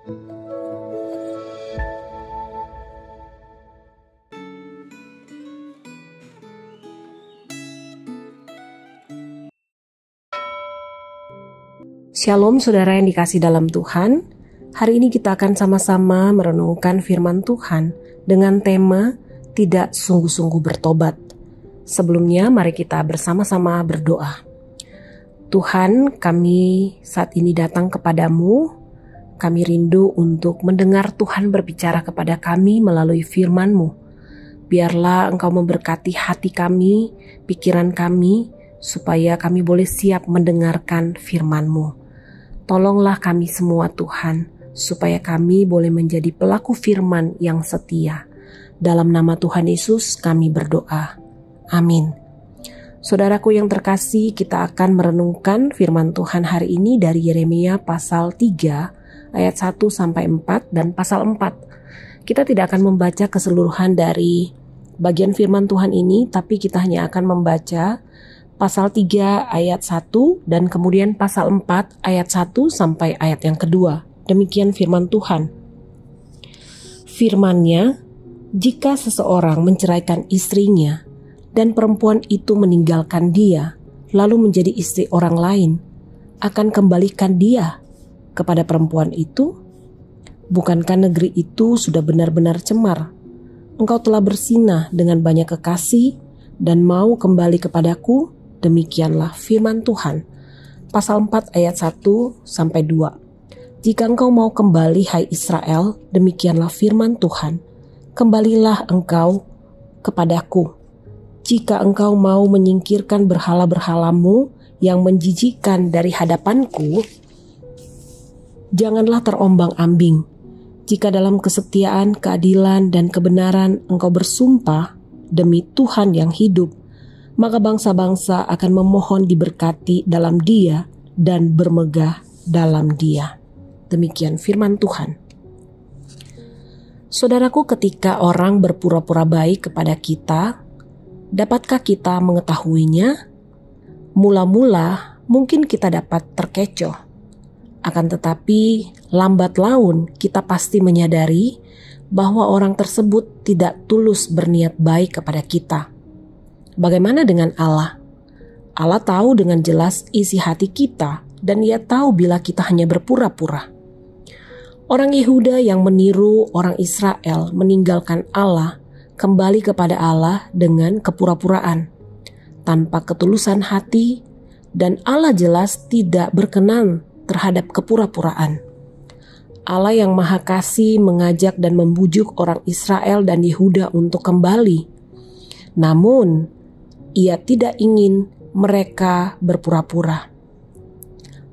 Shalom saudara yang dikasih dalam Tuhan. Hari ini kita akan sama-sama merenungkan firman Tuhan dengan tema tidak sungguh-sungguh bertobat. Sebelumnya mari kita bersama-sama berdoa. Tuhan, kami saat ini datang kepadamu. Kami rindu untuk mendengar Tuhan berbicara kepada kami melalui firman-Mu. Biarlah Engkau memberkati hati kami, pikiran kami, supaya kami boleh siap mendengarkan firman-Mu. Tolonglah kami semua Tuhan, supaya kami boleh menjadi pelaku firman yang setia. Dalam nama Tuhan Yesus kami berdoa. Amin. Saudaraku yang terkasih, kita akan merenungkan firman Tuhan hari ini dari Yeremia pasal 3 ayat 1-4 dan pasal 4. Kita tidak akan membaca keseluruhan dari bagian firman Tuhan ini, tapi kita hanya akan membaca pasal 3 ayat 1 dan kemudian pasal 4 ayat 1 sampai ayat yang kedua. Demikian firman Tuhan. Firman-Nya, jika seseorang menceraikan istrinya dan perempuan itu meninggalkan dia lalu menjadi istri orang lain, akan kembalikan dia kepada perempuan itu? Bukankah negeri itu sudah benar-benar cemar? Engkau telah bersinah dengan banyak kekasih dan mau kembali kepadaku? Demikianlah firman Tuhan. Pasal 4 ayat 1-2. Jika engkau mau kembali hai Israel, demikianlah firman Tuhan, kembalilah engkau kepadaku. Jika engkau mau menyingkirkan berhala-berhalamu yang menjijikkan dari hadapanku, janganlah terombang-ambing. Jika dalam kesetiaan, keadilan, dan kebenaran engkau bersumpah demi Tuhan yang hidup, maka bangsa-bangsa akan memohon diberkati dalam Dia dan bermegah dalam Dia. Demikian firman Tuhan. Saudaraku, ketika orang berpura-pura baik kepada kita, dapatkah kita mengetahuinya? Mula-mula mungkin kita dapat terkecoh. Akan tetapi lambat laun kita pasti menyadari bahwa orang tersebut tidak tulus berniat baik kepada kita. Bagaimana dengan Allah? Allah tahu dengan jelas isi hati kita dan Ia tahu bila kita hanya berpura-pura. Orang Yehuda yang meniru orang Israel meninggalkan Allah kembali kepada Allah dengan kepura-puraan, tanpa ketulusan hati, dan Allah jelas tidak berkenan terhadap kepura-puraan. Allah yang Maha Kasih mengajak dan membujuk orang Israel dan Yehuda untuk kembali. Namun, Ia tidak ingin mereka berpura-pura.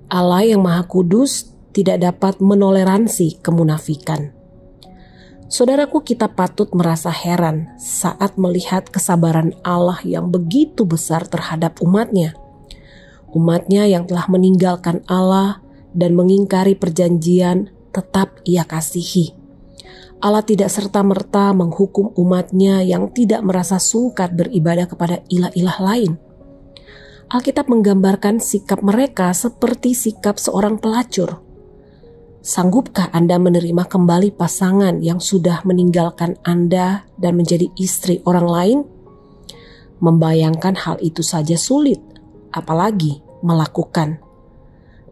Allah yang Maha Kudus tidak dapat menoleransi kemunafikan. Saudaraku, kita patut merasa heran saat melihat kesabaran Allah yang begitu besar terhadap umat-Nya. Umat-Nya yang telah meninggalkan Allah dan mengingkari perjanjian tetap Ia kasihi. Allah tidak serta-merta menghukum umat-Nya yang tidak merasa sungkat beribadah kepada ilah-ilah lain. Alkitab menggambarkan sikap mereka seperti sikap seorang pelacur. Sanggupkah Anda menerima kembali pasangan yang sudah meninggalkan Anda dan menjadi istri orang lain? Membayangkan hal itu saja sulit, apalagi melakukan.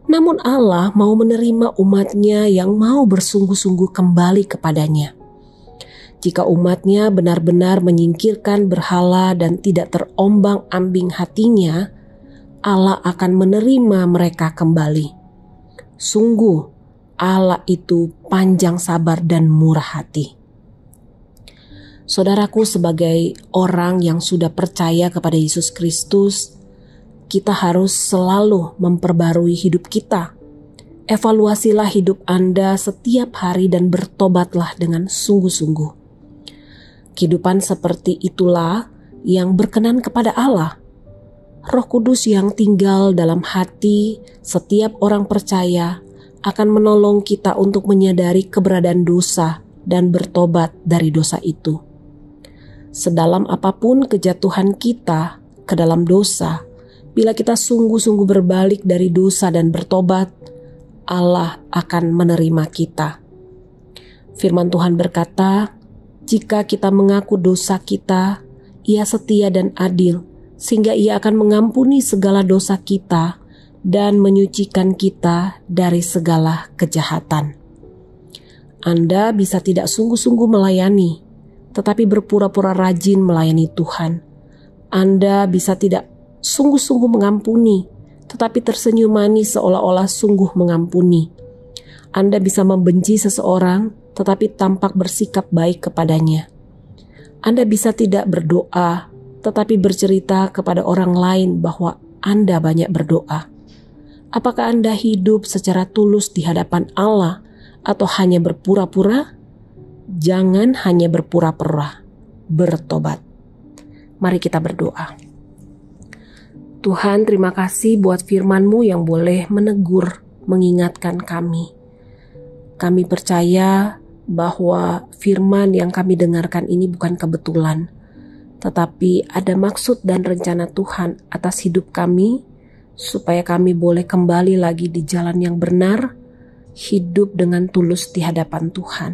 Namun Allah mau menerima umat-Nya yang mau bersungguh-sungguh kembali kepadanya. Jika umat-Nya benar-benar menyingkirkan berhala dan tidak terombang-ambing hatinya, Allah akan menerima mereka kembali. Sungguh, Allah itu panjang sabar dan murah hati. Saudaraku, sebagai orang yang sudah percaya kepada Yesus Kristus, kita harus selalu memperbarui hidup kita. Evaluasilah hidup Anda setiap hari dan bertobatlah dengan sungguh-sungguh. Kehidupan seperti itulah yang berkenan kepada Allah. Roh Kudus yang tinggal dalam hati setiap orang percaya akan menolong kita untuk menyadari keberadaan dosa dan bertobat dari dosa itu. Sedalam apapun kejatuhan kita ke dalam dosa, bila kita sungguh-sungguh berbalik dari dosa dan bertobat, Allah akan menerima kita. Firman Tuhan berkata, jika kita mengaku dosa kita, Ia setia dan adil, sehingga Ia akan mengampuni segala dosa kita dan menyucikan kita dari segala kejahatan. Anda bisa tidak sungguh-sungguh melayani, tetapi berpura-pura rajin melayani Tuhan. Anda bisa tidak sungguh-sungguh mengampuni, tetapi tersenyum manis seolah-olah sungguh mengampuni. Anda bisa membenci seseorang, tetapi tampak bersikap baik kepadanya. Anda bisa tidak berdoa, tetapi bercerita kepada orang lain bahwa Anda banyak berdoa. Apakah Anda hidup secara tulus di hadapan Allah atau hanya berpura-pura? Jangan hanya berpura-pura, bertobat. Mari kita berdoa. Tuhan, terima kasih buat firman-Mu yang boleh menegur, mengingatkan kami. Kami percaya bahwa firman yang kami dengarkan ini bukan kebetulan, tetapi ada maksud dan rencana Tuhan atas hidup kami, supaya kami boleh kembali lagi di jalan yang benar, hidup dengan tulus di hadapan Tuhan.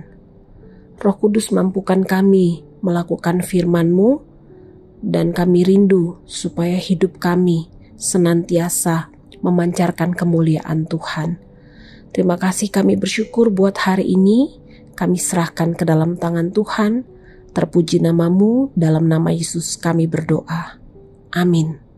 Roh Kudus, mampukan kami melakukan firman-Mu, dan kami rindu supaya hidup kami senantiasa memancarkan kemuliaan Tuhan. Terima kasih, kami bersyukur buat hari ini. Kami serahkan ke dalam tangan Tuhan. Terpuji nama-Mu, dalam nama Yesus kami berdoa. Amin.